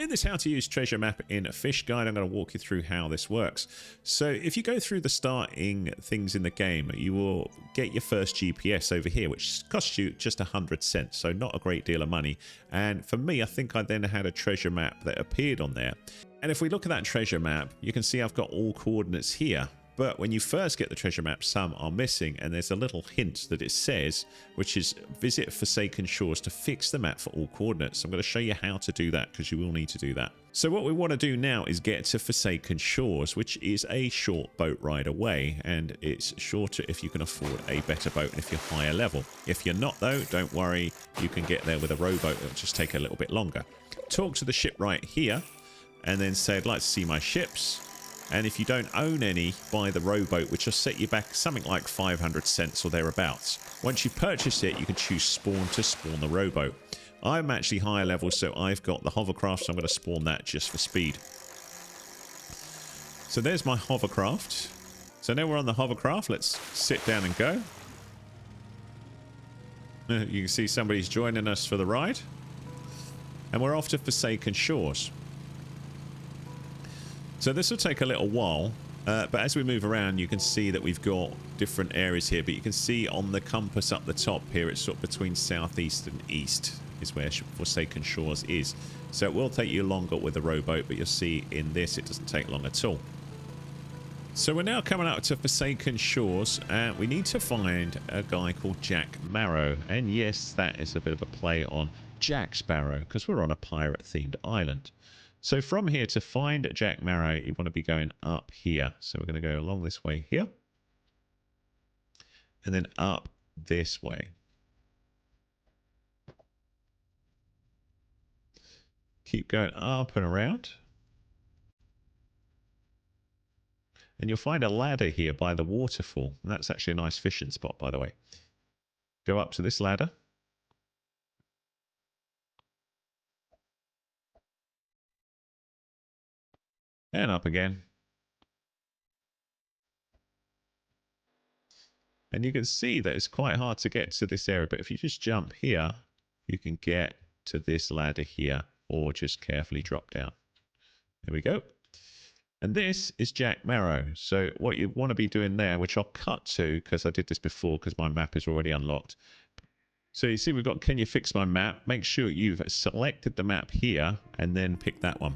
In this how to use treasure map in a Fisch guide, I'm going to walk you through how this works. So if you go through the starting things in the game, you will get your first GPS over here, which costs you just 100 cents, so not a great deal of money. And for me, I think I then had a treasure map that appeared on there. And if we look at that treasure map, you can see I've got all coordinates here. But when you first get the treasure map, some are missing, and there's a little hint that it says, which is visit Forsaken Shores to fix the map for all coordinates. I'm going to show you how to do that, because you will need to do that. So what we want to do now is get to Forsaken Shores, which is a short boat ride away, and it's shorter if you can afford a better boat and if you're higher level. If you're not though, don't worry, you can get there with a rowboat. It'll just take a little bit longer. Talk to the ship right here, and then say I'd like to see my ships. And if you don't own any, buy the rowboat, which will set you back something like 500 cents or thereabouts. Once you purchase it, you can choose spawn to spawn the rowboat. I'm actually higher level, so I've got the hovercraft, so I'm going to spawn that just for speed. So there's my hovercraft. So now we're on the hovercraft. Let's sit down and go. You can see somebody's joining us for the ride. And we're off to Forsaken Shores. So this will take a little while, but as we move around, you can see that we've got different areas here. But you can see on the compass up the top here, it's sort of between southeast and east is where Forsaken Shores is. So it will take you longer with a rowboat, but you'll see in this, it doesn't take long at all. So we're now coming up to Forsaken Shores, and we need to find a guy called Jack Marrow. And yes, that is a bit of a play on Jack Sparrow, because we're on a pirate-themed island. So from here, to find Jack Marrow, you want to be going up here. So we're going to go along this way here. And then up this way. Keep going up and around. And you'll find a ladder here by the waterfall. And that's actually a nice fishing spot, by the way. Go up to this ladder. And up again. And you can see that it's quite hard to get to this area. But if you just jump here, you can get to this ladder here. Or just carefully drop down. There we go. And this is Jack Marrow. So what you want to be doing there, which I'll cut to, because I did this before, because my map is already unlocked. So you see we've got, can you fix my map? Make sure you've selected the map here, and then pick that one.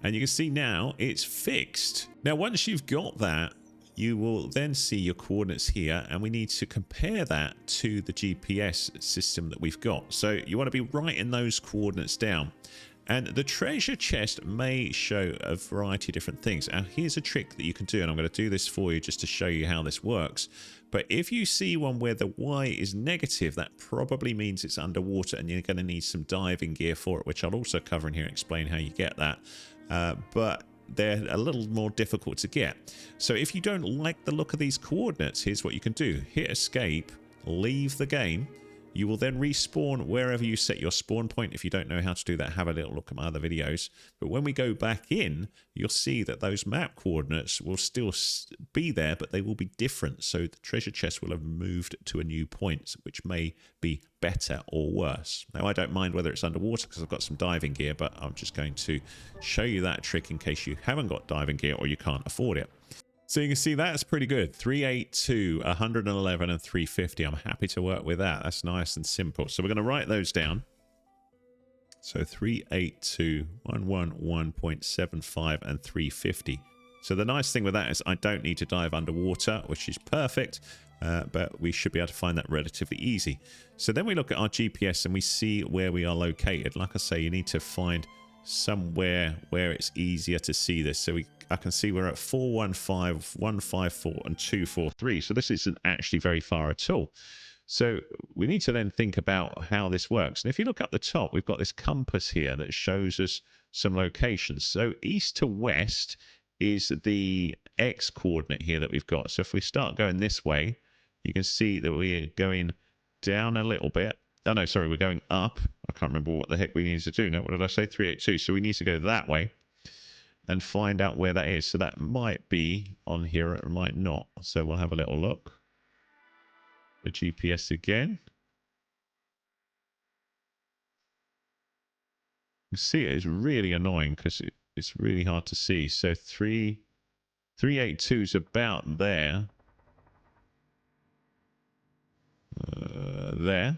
And you can see now it's fixed. Now, once you've got that, you will then see your coordinates here, and we need to compare that to the GPS system that we've got. So you want to be writing those coordinates down. And the treasure chest may show a variety of different things. And here's a trick that you can do, and I'm going to do this for you just to show you how this works. But if you see one where the Y is negative, that probably means it's underwater, and you're going to need some diving gear for it, which I'll also cover in here and explain how you get that. But they're a little more difficult to get. So if you don't like the look of these coordinates, here's what you can do. Hit escape, leave the game. You will then respawn wherever you set your spawn point. If you don't know how to do that, have a little look at my other videos. But when we go back in, you'll see that those map coordinates will still be there, but they will be different. So the treasure chest will have moved to a new point, which may be better or worse. Now, I don't mind whether it's underwater because I've got some diving gear, but I'm just going to show you that trick in case you haven't got diving gear or you can't afford it. So you can see that's pretty good. 382, 111, and 350. I'm happy to work with that. That's nice and simple. So we're going to write those down. So 382, 111.75, and 350. So the nice thing with that is I don't need to dive underwater, which is perfect. But we should be able to find that relatively easy. So then we look at our GPS and we see where we are located. Like I say, you need to find somewhere where it's easier to see this. So I can see we're at 415, 154, and 243. So this isn't actually very far at all. So we need to then think about how this works. And if you look up the top, we've got this compass here that shows us some locations. So east to west is the X coordinate here that we've got. So if we start going this way, you can see that we're going down a little bit. Oh, no, sorry, we're going up. I can't remember what the heck we need to do now. What did I say? 382. So we need to go that way and find out where that is. So that might be on here, it might not. So we'll have a little look. The GPS again. You see it is really annoying because it's really hard to see. So 382 is about there. There.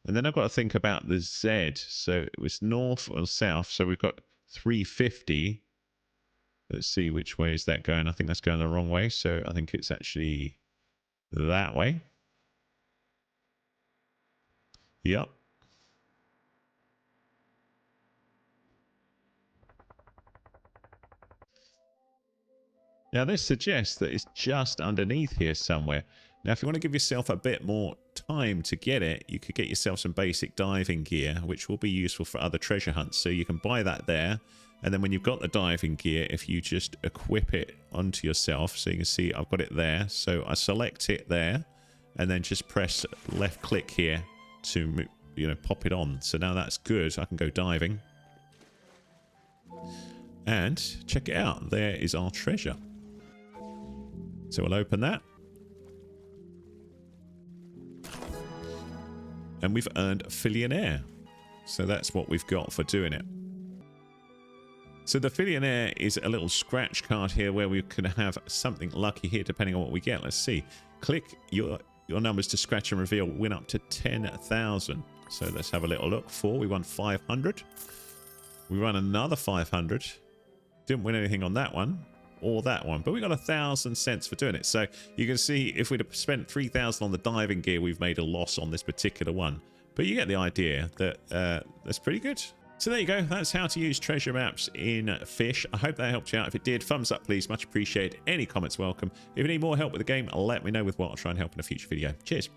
And then I've got to think about the Z. So it was north or south. So we've got 350. Let's see which way is that going. I think that's going the wrong way. So I think it's actually that way. Yep. Now this suggests that it's just underneath here somewhere. Now if you want to give yourself a bit more time to get it, you could get yourself some basic diving gear, which will be useful for other treasure hunts. So you can buy that there. And then when you've got the diving gear, if you just equip it onto yourself, so you can see I've got it there. So I select it there and then just press left click here to, you know, pop it on. So now that's good. I can go diving. And check it out. There is our treasure. So we'll open that. And we've earned Fillionaire. So that's what we've got for doing it. So the Fillionaire is a little scratch card here where we can have something lucky here depending on what we get. Let's see. Click your numbers to scratch and reveal. Win up to 10,000. So let's have a little look. 4. We won 500. We won another 500. Didn't win anything on that one. Or that one, but we got 1,000 cents for doing it. So you can see if we'd have spent 3,000 on the diving gear, we've made a loss on this particular one. But you get the idea that that's pretty good. So there you go. That's how to use treasure maps in Fish. I hope that helped you out. If it did, thumbs up please, much appreciated. Any comments welcome. If you need more help with the game, let me know with what I'll try and help in a future video. Cheers.